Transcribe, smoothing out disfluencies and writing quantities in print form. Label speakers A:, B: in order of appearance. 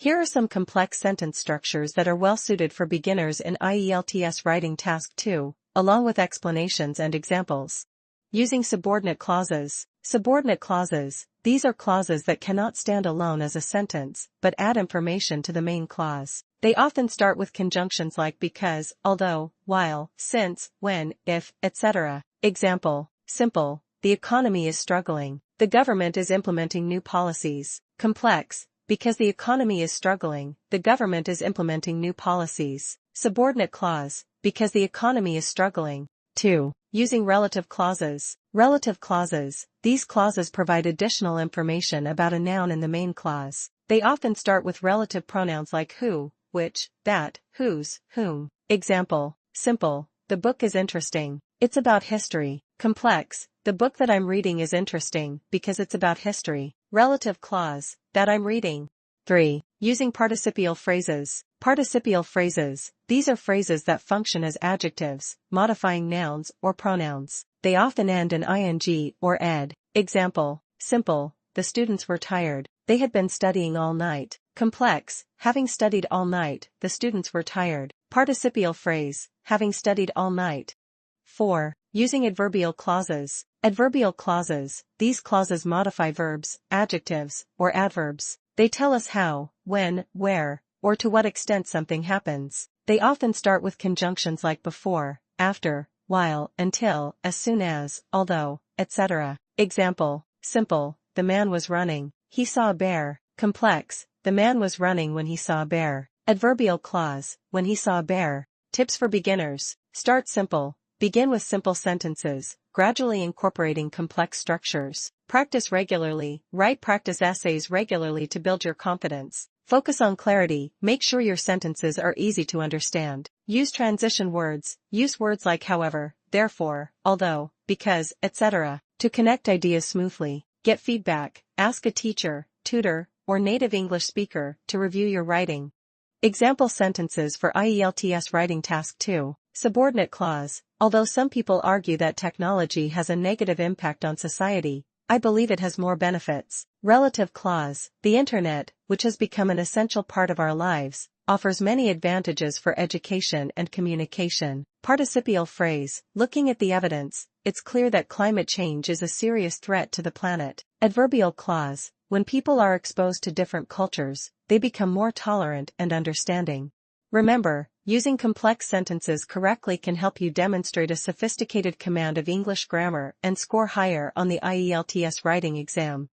A: Here are some complex sentence structures that are well suited for beginners in IELTS writing task 2, along with explanations and examples. Using subordinate clauses. Subordinate clauses, these are clauses that cannot stand alone as a sentence, but add information to the main clause. They often start with conjunctions like because, although, while, since, when, if, etc. Example, simple, the economy is struggling. The government is implementing new policies. Complex, because the economy is struggling, the government is implementing new policies. Subordinate clause, because the economy is struggling. 2. Using relative clauses. Relative clauses, these clauses provide additional information about a noun in the main clause. They often start with relative pronouns like who, which, that, whose, whom. Example, simple, the book is interesting. It's about history. Complex, the book that I'm reading is interesting because it's about history. Relative clause, that I'm reading. 3. Using participial phrases. Participial phrases, these are phrases that function as adjectives, modifying nouns or pronouns. They often end in ing or ed. Example, simple, the students were tired. They had been studying all night. Complex, having studied all night, the students were tired. Participial phrase, having studied all night. 4. Using adverbial clauses. Adverbial clauses, these clauses modify verbs, adjectives, or adverbs. They tell us how, when, where, or to what extent something happens. They often start with conjunctions like before, after, while, until, as soon as, although, etc. Example, simple, the man was running. He saw a bear. Complex, the man was running when he saw a bear. Adverbial clause, when he saw a bear. Tips for beginners. Start simple. Begin with simple sentences, gradually incorporating complex structures. Practice regularly. Write practice essays regularly to build your confidence. Focus on clarity. Make sure your sentences are easy to understand. Use transition words. Use words like however, therefore, although, because, etc. to connect ideas smoothly. Get feedback. Ask a teacher, tutor, or native English speaker to review your writing. Example sentences for IELTS writing task 2. Subordinate clause. Although some people argue that technology has a negative impact on society, I believe it has more benefits. Relative clause. The internet, which has become an essential part of our lives, offers many advantages for education and communication. Participial phrase. Looking at the evidence, it's clear that climate change is a serious threat to the planet. Adverbial clause. When people are exposed to different cultures, they become more tolerant and understanding. Remember, using complex sentences correctly can help you demonstrate a sophisticated command of English grammar and score higher on the IELTS writing exam.